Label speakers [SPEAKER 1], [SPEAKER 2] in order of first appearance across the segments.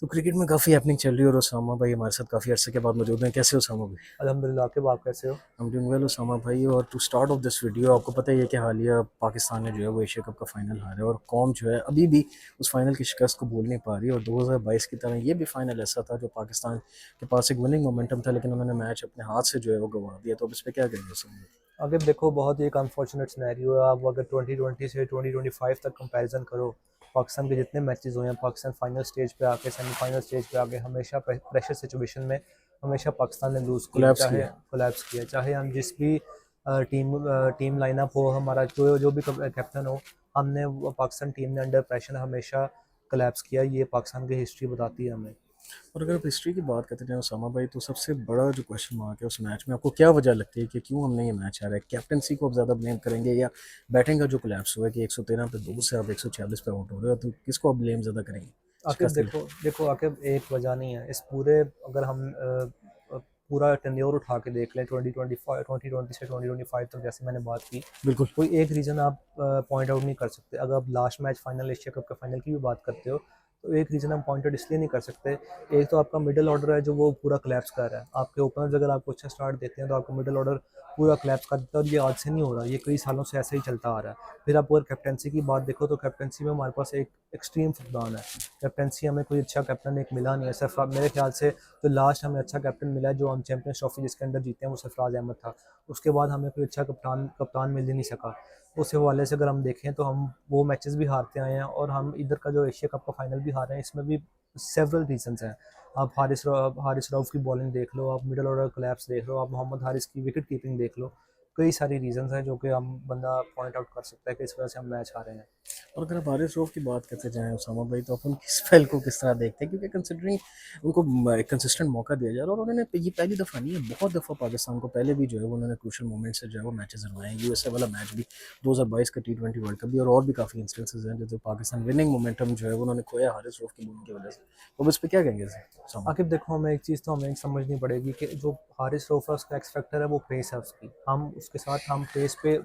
[SPEAKER 1] तो क्रिकेट में काफ़ी हैपनिंग चल रही है और उसामा भाई हमारे साथ काफ़ी अरसे के बाद मौजूद हैं। कैसे हो उसामा भाई?
[SPEAKER 2] अल्हम्दुलिल्लाह के आप कैसे हो?
[SPEAKER 1] हम डूइंग वेल उसामा भाई। और to start off this video, आपको पता ही है कि हालिया पाकिस्तान ने जो है वो एशिया कप का फाइनल हारा है और कौम जो है अभी भी उस फाइनल की शिकस्त को भूल नहीं पा रही। और 2022 की तरह ये भी फाइनल ऐसा था जो पाकिस्तान के पास एक विनिंग मोमेंटम था, लेकिन उन्होंने मैच अपने हाथ से जो है वो गंवा दिया। तो अब इस पर क्या करेंगे उसामा भाई?
[SPEAKER 2] अगर देखो बहुत ही एक अनफॉर्चुनेट सिनेरियो है। आप अगर 2020 से 2025 तक कंपैरिजन करो, पाकिस्तान के जितने मैचेस हुए हैं, पाकिस्तान फाइनल स्टेज पे आके, सेमीफाइनल स्टेज पे आके हमेशा प्रेशर सिचुएशन में हमेशा पाकिस्तान ने लूज़ किया,
[SPEAKER 1] कोलैप्स
[SPEAKER 2] चाहे
[SPEAKER 1] किया।
[SPEAKER 2] कोलैप्स किया, चाहे हम जिस भी टीम लाइनअप हो, हमारा जो जो भी कैप्टन हो, हमने पाकिस्तान टीम ने अंडर प्रेशर हमेशा कोलैप्स किया। ये पाकिस्तान की हिस्ट्री बताती है हमें।
[SPEAKER 1] और अगर आप हिस्ट्री की बात करते हैं उसामा भाई, तो सबसे बड़ा जो क्वेश्चन मार्क है उस मैच में आपको क्या वजह लगती है कि क्यों हमने ये मैच हारा है? कैप्टनसी को आप ज़्यादा ब्लेम करेंगे या बैटिंग का जो कोलैप्स हुआ है कि 113 पे 2 से आप 146 पे आउट हो रहे हो, तो किसको आप ब्लेम ज़्यादा करेंगे
[SPEAKER 2] आकिब
[SPEAKER 1] शिकस्त के लिए?
[SPEAKER 2] देखो देखो आकिब, एक वजह नहीं है इस पूरे। अगर हम पूरा टेन्योर उठा के देख लें 2025 2020 से 2025 तक, जैसे मैंने बात की,
[SPEAKER 1] बिल्कुल।
[SPEAKER 2] कोई एक रीज़न आप पॉइंट आउट नहीं कर सकते। अगर आप last match final Asia cup के फाइनल की भी बात करते हो, तो एक रीज़न हम पॉइंट आउट इसलिए नहीं कर सकते। एक तो आपका मिडिल ऑर्डर है जो वो पूरा क्लैप्स कर रहा है। आपके ओपनर्स अगर आपको अच्छा स्टार्ट देते हैं तो आपका मिडिल ऑर्डर पूरा क्लैप्स कर देता है, और ये आज से नहीं हो रहा, ये कई सालों से ऐसे ही चलता आ रहा है। फिर आप अगर कैप्टनसी की बात देखो, तो कैप्टनसी में हमारे पास एक एक्सट्रीम फुकदान है। कैप्टनसी हमें कोई अच्छा कैप्टन एक मिला नहीं है। सरफराज मेरे ख्याल से जो लास्ट हमें अच्छा कैप्टन मिला है, जो हम चैंपियंस ट्रॉफी जिसके अंदर जीते हैं, वो सरफराज अहमद था। उसके बाद हमें कोई अच्छा कप्तान कप्तान मिल ही नहीं सका। उस हवाले से अगर हम देखें तो हम वो मैचेस भी हारते आए हैं, और हम इधर का जो एशिया कप का फाइनल भी हार रहे हैं। इसमें भी सेवरल रीजंस हैं। आप हारिस रऊफ की बॉलिंग देख लो, आप मिडल ऑर्डर कोलैप्स देख लो, आप मोहम्मद हारिस की विकेट कीपिंग देख लो। कई सारी रीजंस हैं जो कि हम बंदा पॉइंट आउट कर सकता है कि इस वजह से हम मैच हारे हैं।
[SPEAKER 1] और अगर आप हारिस रऊफ की बात करते जाएँ उसामा भाई, तो अपन किस स्पेल को किस तरह देखते हैं? क्योंकि कंसिडरिंग उनको एक कंसिस्टेंट मौका दिया जा रहा है और उन्होंने ये पहली दफ़ा नहीं है, बहुत दफ़ा पाकिस्तान को पहले भी जो है वो उन्होंने क्रूशियल मोमेंट से जो है वो मैचेस हरवाए हैं। यूएसए वाला मैच भी, 2022 का टी20 वर्ल्ड कप भी, और भी काफ़ी इंस्टेंसेस हैं जो पाकिस्तान विनिंग मोमेंटम जो है वो उन्होंने खोया हारिस रऊफ की बॉलिंग की वजह से। तो अब इस पे क्या कहेंगे उसामा?
[SPEAKER 2] आखिर देखो, हमें एक चीज़ तो हमें समझनी पड़ेगी कि जो हारिस रऊफ है उसका एक्स फैक्टर है वो पेस है उसकी। हम उसके साथ हम पेस पे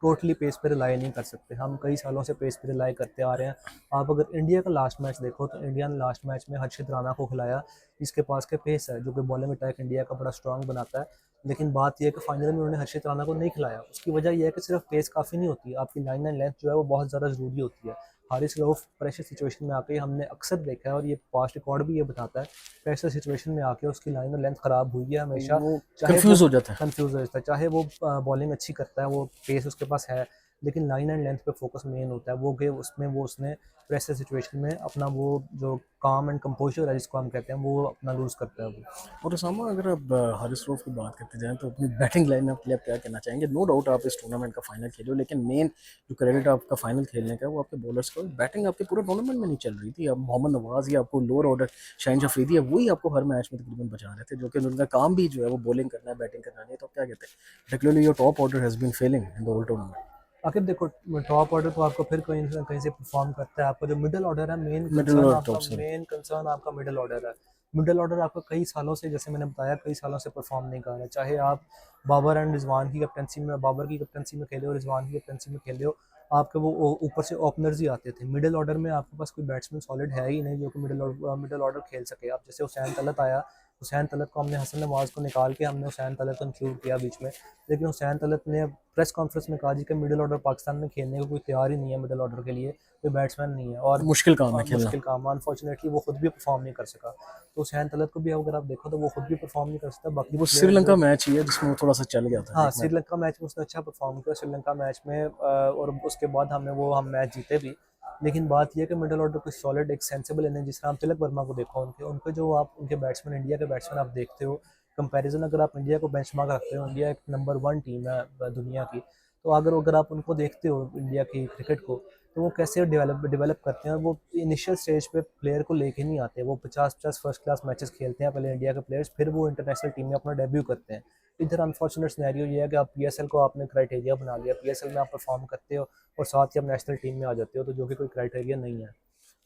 [SPEAKER 2] टोटली पेस पे रिलाई नहीं कर सकते। हम कई सालों से पेस पे रिलाई करते आ रहे हैं। आप अगर इंडिया का लास्ट मैच देखो, तो इंडिया ने लास्ट मैच में हर्षित राणा को खिलाया, जिसके पास के पेस है, जो कि बॉलिंग अटैक इंडिया का बड़ा स्ट्रांग बनाता है। लेकिन बात यह है कि फाइनल में उन्होंने हर्षित राणा को नहीं खिलाया। उसकी वजह यह है कि सिर्फ पेस काफ़ी नहीं होती, आपकी लाइन एंड लेंथ जो है वो बहुत ज़्यादा ज़रूरी होती है। हारिस रऊफ प्रेशर सिचुएशन में आके, हमने अक्सर देखा है और ये पास्ट रिकॉर्ड भी ये बताता है, प्रेशर सिचुएशन में आके उसकी लाइन और लेंथ ख़राब हुई है हमेशा।
[SPEAKER 1] वो
[SPEAKER 2] चाहे वो
[SPEAKER 1] कंफ्यूज हो जाता है।
[SPEAKER 2] कंफ्यूज हो जाता है, चाहे वो बॉलिंग अच्छी करता है, वो पेस उसके पास है, लेकिन लाइन एंड लेंथ पे फोकस मेन होता है। वो कि उसमें वो उसने प्रेशर सिचुएशन में अपना वो जो काम एंड कंपोजर है जिसको हम कहते हैं, वो अपना लूज़ करता है वो।
[SPEAKER 1] और उसामा, अगर आप हारिस रऊफ की बात करते जाएं तो अपनी बैटिंग लाइन के लिए आप क्या कहना चाहेंगे? नो डाउट आप इस टूर्नामेंट का फाइनल खेले हो, लेकिन मेन जो क्रेडिट आपका फाइनल खेलने का है वो आपके बॉलर्स को। बैटिंग आपके पूरे टूर्नामेंट में नहीं चल रही थी। अब मोहम्मद नवाज या आपको लोअर ऑर्डर शाहिन अफरीदी है, वही आपको हर मैच में तकरीबन बचा रहे थे, जो कि उनका काम भी जो है वो बॉलिंग करना है, बैटिंग करना नहीं है। तो आप क्या कहते हैं? Particularly your top order has been failing in the whole tournament.
[SPEAKER 2] आखिर देखो, टॉप ऑर्डर तो आपको फिर कहीं ना कहीं से परफॉर्म करता है। आपका जो मिडिल ऑर्डर है,
[SPEAKER 1] मिडिल और टॉप, सॉरी।
[SPEAKER 2] मेन कंसर्न आपका मिडिल ऑर्डर है। मिडिल ऑर्डर आपका कई सालों से, जैसे मैंने बताया, कई सालों से परफॉर्म नहीं कर रहा है। चाहे आप बाबर एंड रिजवान की कैप्टनसी में, बाबर की कैप्टनसी में खेले हो, रिजवान की कैप्टनसी में खेले हो, आपके वो ऊपर से ओपनर्स ही आते थे। मिडिल ऑर्डर में आपके पास कोई बैट्समैन सॉलिड है ही नहीं जो कि मिडिल ऑर्डर खेल सके। अब जैसे हुसैन तलत आया, हुसैन तलत को हमने, हसन नवाज को निकाल के हमने हुसैन तलत को इंक्लूड किया बीच में। लेकिन हुसैन तलत ने प्रेस कॉन्फ्रेंस में कहा जी कि मिडिल ऑर्डर पाकिस्तान में खेलने को कोई तैयार ही नहीं है, मिडिल ऑर्डर के लिए कोई बैट्समैन नहीं है।
[SPEAKER 1] मुश्किल काम है
[SPEAKER 2] और
[SPEAKER 1] खेलना।
[SPEAKER 2] मुश्किल काम, अनफॉर्चुनेटली वो खुद भी परफॉर्म नहीं कर सका। तो हुसैन तलत को भी अगर आप देखो तो वो खुद भी परफॉर्म नहीं कर सकता। बाकी
[SPEAKER 1] वो
[SPEAKER 2] जो प्लेयर
[SPEAKER 1] श्रीलंका
[SPEAKER 2] जो,
[SPEAKER 1] मैच ही है जिसमें वो थोड़ा सा चल गया था
[SPEAKER 2] हाँ,
[SPEAKER 1] एक मैच।
[SPEAKER 2] श्रीलंका मैच में उसने अच्छा परफॉर्म किया, श्रीलंका मैच में, और उसके बाद हम मैच जीते भी। लेकिन बात यह है कि मिडिल ऑर्डर को सॉलिड एक सेंसिबल इनिंग, जिस तरह आप तिलक वर्मा को देखो, उनके उनके जो आप उनके बैट्समैन, इंडिया के बैट्समैन आप देखते हो, कंपैरिजन अगर आप इंडिया को बेंचमार्क रखते हो, इंडिया एक नंबर वन टीम है दुनिया की। तो अगर अगर आप उनको देखते हो इंडिया की क्रिकेट को, तो वो कैसे डेवलप करते हैं। वो इनिशियल स्टेज पे प्लेयर को लेके नहीं आते, वो 50-50 फर्स्ट क्लास मैचेस खेलते हैं पहले इंडिया के प्लेयर्स, फिर वो इंटरनेशनल टीम में अपना डेब्यू करते हैं। इधर अनफॉर्चुनेट सिनेरियो ये है कि आप पीएसएल को आपने क्राइटेरिया बना लिया, पीएसएल में आप परफॉर्म करते हो और साथ ही आप नेशनल टीम में आ जाते हो, तो जो कि कोई क्राइटेरिया नहीं है।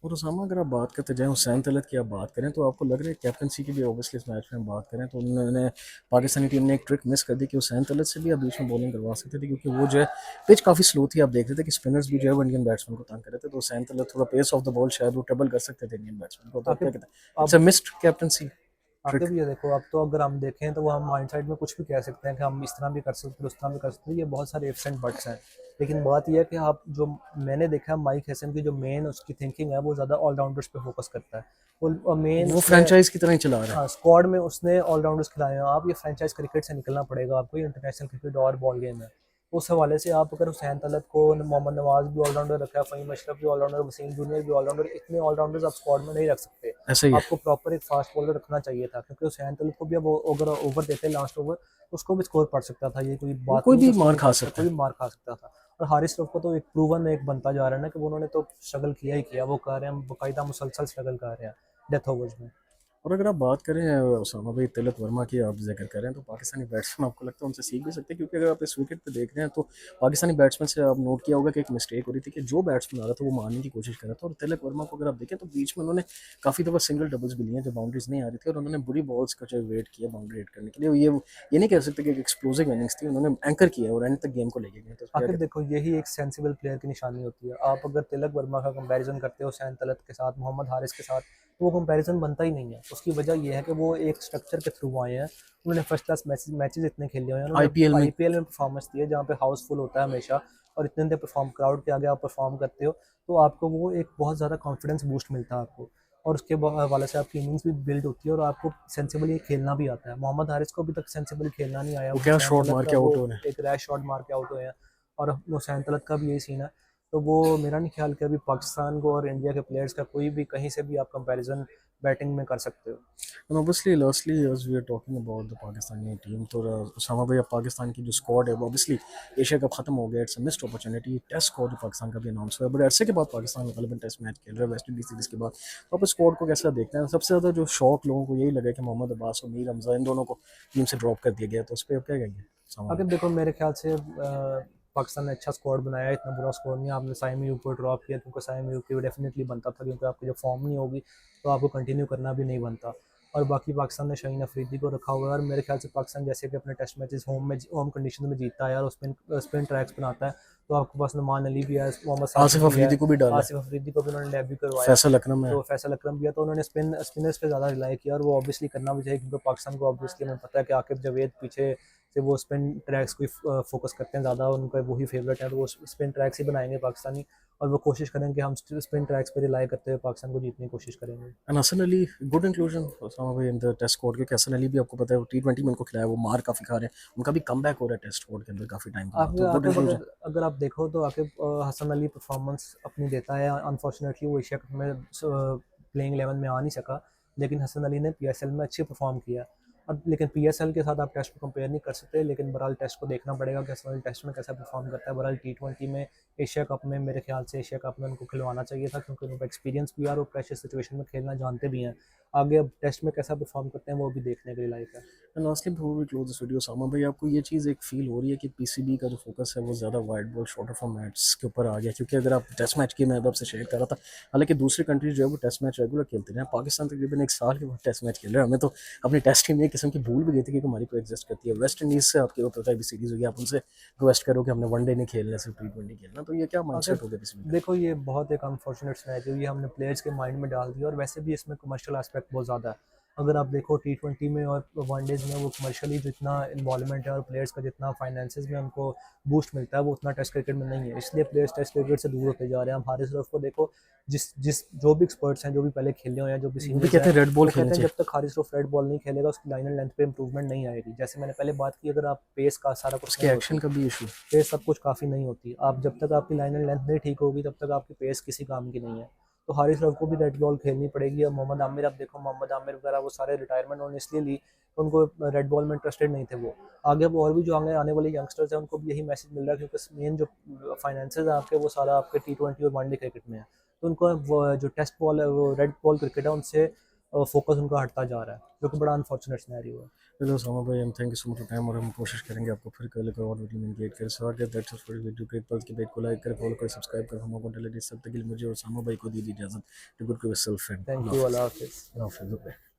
[SPEAKER 1] और उसामा अगर आप बात करते जाएँ हुसैन तलत की आप बात करें तो आपको लग रहा है कैप्टनसी की भी ऑब्वियसली इस मैच में हम बात करें तो उन्होंने पाकिस्तानी टीम ने एक ट्रिक मिस कर दी कि हुसैन तलत से भी आप बीच में बॉलिंग करवा सकते थे क्योंकि वो जो है पिच काफ़ी स्लो थी। आप देख रहे थे कि स्पिनर्स भी जो है वो इंडियन बैट्समैन को तंग कर रहे थे तो हुसैन तलत थोड़ा पेस ऑफ द बॉल शायद वो ट्रबल कर सकते थे इंडियन बैट्समैन को। तो आप क्या
[SPEAKER 2] आकिब
[SPEAKER 1] कहते हैं इट्स
[SPEAKER 2] अब
[SPEAKER 1] a missed captaincy trick?
[SPEAKER 2] Aqib ये देखो, अब तो अगर हम देखें तो वो हम माइंडसेट में कुछ भी कह सकते हैं कि हम इस तरह भी कर सकते हैं, उस तरह भी कर सकते हैं, ये बहुत सारे इफ्स एंड बट्स हैं। लेकिन बात यह है कि आप जो मैंने देखा है, माइक हैसन की जो मेन उसकी थिंकिंग है वो ज़्यादा ऑलराउंडर्स पे फोकस करता है। वो मेन
[SPEAKER 1] वो
[SPEAKER 2] उसने
[SPEAKER 1] फ्रेंचाइज की तरह ही चला रहा है।
[SPEAKER 2] हाँ, स्क्वाड में उसने ऑलराउंडर्स खिलाए हैं। आप ये फ्रेंचाइज क्रिकेट से निकलना पड़ेगा आपको, ये इंटरनेशनल क्रिकेट और बॉल गेम है। उस हवाले से आप अगर हुसैन तलत को, मोहम्मद नवाज भी ऑलराउंडर रखा है, फ़हीम अशरफ भी ऑलराउंडर, वसीम जूनियर भी ऑलराउंडर, इतने ऑलराउंडर्स आप स्क्वाड में नहीं रख सकते।
[SPEAKER 1] ऐसा ही है।
[SPEAKER 2] आपको प्रॉपर एक फास्ट बॉलर रखना चाहिए था, क्योंकि हुसैन तलत को भी अब अगर ओवर देते लास्ट ओवर तो उसको भी स्कोर पड़ सकता था। ये कोई
[SPEAKER 1] वो
[SPEAKER 2] बात
[SPEAKER 1] कोई
[SPEAKER 2] नहीं कि
[SPEAKER 1] भी
[SPEAKER 2] उसको
[SPEAKER 1] मार
[SPEAKER 2] नहीं
[SPEAKER 1] खा
[SPEAKER 2] पड़ सकता,
[SPEAKER 1] सकता
[SPEAKER 2] कोई
[SPEAKER 1] है।
[SPEAKER 2] भी मार खा सकता था। और हारिस रऊफ को तो एक प्रूवन एक बनता जा रहा है ना कि वो उन्होंने तो स्ट्रगल किया ही किया। वो कर रहे हैं बाकायदा मुसलसल स्ट्रगल कर रहे हैं डेथ ओवर्स में।
[SPEAKER 1] और अगर आप बात करें उसामा भाई तिलक वर्मा की आप जिक्र करें तो पाकिस्तानी बैट्समैन आपको लगता है उनसे सीख भी सकते हैं क्योंकि अगर आप इस विकेट पे देख रहे हैं तो पाकिस्तानी बैट्समैन से आप नोट किया होगा कि एक मिस्टेक हो रही थी कि जो बैट्समैन आ रहा था वो मारने की कोशिश कर रहा था और तिलक वर्मा को अगर आप देखें तो बीच में उन्होंने काफ़ी दफ़ा सिंगल डबल्स भी लिए हैं जब बाउंड्रीज नहीं आ रही थी और उन्होंने बुरी बॉल्स का जो वेट किया बाउंड्री हिट करने के लिए। ये नहीं कह सकते कि एक एक्सप्लोसिव इनिंग्स थी, उन्होंने एंकर किया और एंड तक गेम को लेके गए तो क्या
[SPEAKER 2] आखिर
[SPEAKER 1] कहते
[SPEAKER 2] देखो, यही एक सेंसिबल प्लेयर की निशानी होती है। आप अगर तिलक वर्मा का कंपैरिजन करते हो सैन तलत के साथ, मोहम्मद हारिस के साथ, तो वो कंपैरिजन बनता ही नहीं है। उसकी वजह ये है कि वो एक स्ट्रक्चर के थ्रू आए हैं। उन्होंने फर्स्ट क्लास मैचेस इतने खेले हुए हैं,
[SPEAKER 1] हैं
[SPEAKER 2] उन्होंने
[SPEAKER 1] आईपीएल में?
[SPEAKER 2] आईपीएल में परफॉर्मेंस दी है जहाँ पे हाउसफुल होता है हमेशा, और इतने इतने परफॉर्म क्राउड के आगे आप परफॉर्म करते हो, तो आपको वो एक बहुत ज़्यादा कॉन्फिडेंस बूस्ट मिलता है आपको। और उसके हवाले से आपकी इनिंग्स भी बिल्ड होती है और आपको सेंसिबली खेलना भी आता है। मोहम्मद हारिस को अभी तक सेंसिबली खेलना नहीं आया।
[SPEAKER 1] वो क्या
[SPEAKER 2] हुसैन
[SPEAKER 1] शॉट
[SPEAKER 2] तलत
[SPEAKER 1] मार
[SPEAKER 2] का
[SPEAKER 1] के
[SPEAKER 2] वो
[SPEAKER 1] आउट हो रहे हैं।
[SPEAKER 2] एक रैश शॉट मार के आउट हुए हैं, और हुसैन तलत का भी यही सीन है। तो वो मेरा नहीं ख्याल कि अभी पाकिस्तान को और इंडिया के प्लेयर्स का कोई भी कहीं से भी आप कंपैरिजन बैटिंग में कर सकते हो।
[SPEAKER 1] And obviously, lastly, as we are talking about the Pakistani team, तो उसामा भाई अब पाकिस्तान की जो स्क्वाड है वो ऑब्वियसली एशिया कप खत्म हो गया, it's a missed opportunity. Test squad जो पाकिस्तान का भी अनाउंस हुआ है बड़े अरसे के बाद पाकिस्तान गलबन टेस्ट मैच खेल रहा है वेस्ट इंडीज सीरीज के बाद। तो आप स्क्वाड को कैसा देखते हैं? सबसे ज़्यादा जो शौक लोगों को यही लगा कि मोहम्मद अब्बास और मीर हमजा इन दोनों को टीम से ड्रॉप कर दिया गया, तो उस पर आप क्या कहेंगे उसामा
[SPEAKER 2] अगर
[SPEAKER 1] भाई?
[SPEAKER 2] देखो, मेरे ख्याल से पाकिस्तान ने अच्छा स्क्वाड बनाया है, इतना बुरा स्क्वाड नहीं है। आपने साइम अयूब को ड्रॉप किया क्योंकि साइम अयूब की डेफिनेटली बनता था, क्योंकि आपकी जब फॉर्म नहीं होगी तो आपको कंटिन्यू करना भी नहीं बनता। और बाकी पाकिस्तान ने शाहीन अफरीदी को रखा हुआ है, और मेरे ख्याल से पाकिस्तान जैसे कि अपने टेस्ट मैचेस होम कंडीशन में जीतता है और स्पिन ट्रैक्स बनाता है, तो आपके पास नुमान अली भी है, मोहम्मद
[SPEAKER 1] आसिफ
[SPEAKER 2] साकिब भी है,
[SPEAKER 1] अफरीदी को भी डाला है,
[SPEAKER 2] आसिफ अफरीदी को भी उन्होंने डेब्यू करवाया,
[SPEAKER 1] फैसल अकरम है।
[SPEAKER 2] तो फैसल अकरम भी है। तो उन्होंने स्पिनर्स पे ज़्यादा रिलाई किया, और वो ऑब्वियसली करना भी चाहिए, क्योंकि पाकिस्तान को ऑब्वियसली हमें पता है कि आकिब जावेद पीछे से वो स्पिन ट्रैक्स को ही फोकस करते हैं ज़्यादा, उनका वही फेवरेट है, तो वो स्पिन ट्रैक्स ही बनाएंगे पाकिस्तानी। और वो कोशिश करेंगे कि हम स्पिन ट्रैक्स पे रिलाई करते हुए पाकिस्तान को जीतने की कोशिश करेंगे।
[SPEAKER 1] And Hasan Ali, good inclusion Usama भाई इन द टेस्ट स्क्वाड, क्योंकि हसन अली भी आपको पता है वो T20 में उनको खिलाया, वो मार काफ़ी खा रहे हैं, उनका भी कमबैक हो रहा है टेस्ट स्क्वाड के अंदर काफ़ी टाइम के बाद,
[SPEAKER 2] आप
[SPEAKER 1] तो गुड
[SPEAKER 2] आकिब
[SPEAKER 1] इंक्लूजन।
[SPEAKER 2] अगर अगर आप देखो तो आकिब हसन अली परफॉर्मेंस अपनी देता है। अनफॉर्चुनेटली वो एशिया कप में प्लेइंग 11 में आ नहीं सका, लेकिन हसन अली ने पीएसएल में अच्छी परफॉर्म किया। अब लेकिन पीएसएल के साथ आप टेस्ट को कंपेयर नहीं कर सकते, लेकिन बहरहाल टेस्ट को देखना पड़ेगा कि हसन अली टेस्ट में कैसा परफॉर्म करता है। बहरहाल T20 में, एशिया कप में, मेरे ख्याल से एशिया कप में उनको खिलवाना चाहिए था, क्योंकि उनका एक्सपीरियंस भी है और वो प्रेशर सिचुएशन में खेलना जानते भी हैं। आगे अब टेस्ट में कैसा परफॉर्म करते हैं वो भी देखने के लिए लायक है।
[SPEAKER 1] And lastly before we close this video, सामा भाई आपको ये चीज़ एक फील हो रही है कि पीसीबी का जो फोकस है वो ज़्यादा वाइड बॉल शॉर्टर फॉर्मेट्स के ऊपर आ गया? क्योंकि अगर आप टेस्ट मैच की, मैं अब आपसे शेयर कर रहा था, हालांकि दूसरी कंट्रीज जो है वो टेस्ट मैच रेगुलर खेलते हैं, पाकिस्तान तकरीबन एक साल के बाद टेस्ट मैच खेल रहा है। हमें तो अपनी टेस्ट टीम में एक किस्म की भूल भी गई थी कि हमारी को एग्जिस्ट करती है। वेस्ट इंडीज़ से आपके ऊपर कोई भी सीरीज़ होगी, आप उनसे रिक्वेस्ट करो कि हमने वनडे नहीं खेलना, सिर्फ T20 खेलना, तो ये क्या माइंड
[SPEAKER 2] अगर
[SPEAKER 1] सेट हो गया पीसीबी का?
[SPEAKER 2] देखो, ये बहुत एक अनफॉर्चुनेट सिनेरियो ये हमने प्लेयर्स के माइंड में डाल दिया, और वैसे भी इसमें कमर्शियल एस्पेक्ट बहुत ज़्यादा है। अगर आप देखो T20 में और वनडेज़ में वो कमर्शियली जितना इन्वॉल्वमेंट है और प्लेयर्स का जितना फाइनेंसेस में उनको बूस्ट मिलता है वो उतना टेस्ट क्रिकेट में नहीं है, इसलिए प्लेयर्स टेस्ट क्रिकेट से दूर होते जा रहे हैं। हम हारिस रऊफ को देखो, जिस जिस जो भी एक्सपर्ट्स हैं, जो भी पहले खेले हुए हैं, जो भी
[SPEAKER 1] वो भी
[SPEAKER 2] सीनियर्स
[SPEAKER 1] कहते
[SPEAKER 2] हैं,
[SPEAKER 1] हैं रेड बॉल
[SPEAKER 2] वो
[SPEAKER 1] खेलनी
[SPEAKER 2] कहते हैं
[SPEAKER 1] चाहिए।
[SPEAKER 2] जब तक हारिस रऊफ रेड बॉल नहीं खेलेगा उसकी लाइन एंड लेंथ पे इंप्रूवमेंट नहीं आएगी। जैसे मैंने पहले बात की, अगर आप पेस का सारा कुछ
[SPEAKER 1] उसके
[SPEAKER 2] नहीं
[SPEAKER 1] एक्शन
[SPEAKER 2] होती,
[SPEAKER 1] का भी इशू।
[SPEAKER 2] पेस सब कुछ काफ़ी नहीं होती। आप जब तक आपकी लाइन एंड लेंथ नहीं ठीक होगी तब तक आपकी पेस किसी काम की नहीं है। तो हारिस रऊफ को भी रेड बॉल खेलनी पड़ेगी। और मोहम्मद आमिर, आप देखो मोहम्मद आमिर वगैरह वो सारे रिटायरमेंट उन्होंने इसलिए ली, उनको रेड बॉल में इंटरेस्टेड नहीं थे वो। आगे वो और भी जो आगे आने वाले यंगस्टर्स हैं उनको भी यही मैसेज मिल रहा है, क्योंकि मेन जो फाइनेंसेस है आपके वो सारा आपके T20 और वनडे क्रिकेट में है। तो उनको वो जो टेस्ट बॉल है, वो रेड बॉल क्रिकेट है, उनसे फोकस उनका हटता जा रहा है, जो कि बड़ा अनफॉर्चुनेट सिनेरियो है।
[SPEAKER 1] चलो सामा भाई, हम thank you so much for time, और हम कोशिश करेंगे आपको फिर कल एक और वीडियो में एंगेज करें। सो आगे दैट्स फॉर वीडियो के पल की पेज को लाइक करें, फॉलो करें, सब्सक्राइब करें। हम आपको सब तक के लिए मुझे और सामा भाई को दी इजाज़त। To good to yourself friend.
[SPEAKER 2] Thank
[SPEAKER 1] Allah
[SPEAKER 2] you,
[SPEAKER 1] हाफिज़।
[SPEAKER 2] अल्लाह हाफिज़।
[SPEAKER 1] अल्लाह हाफिज़।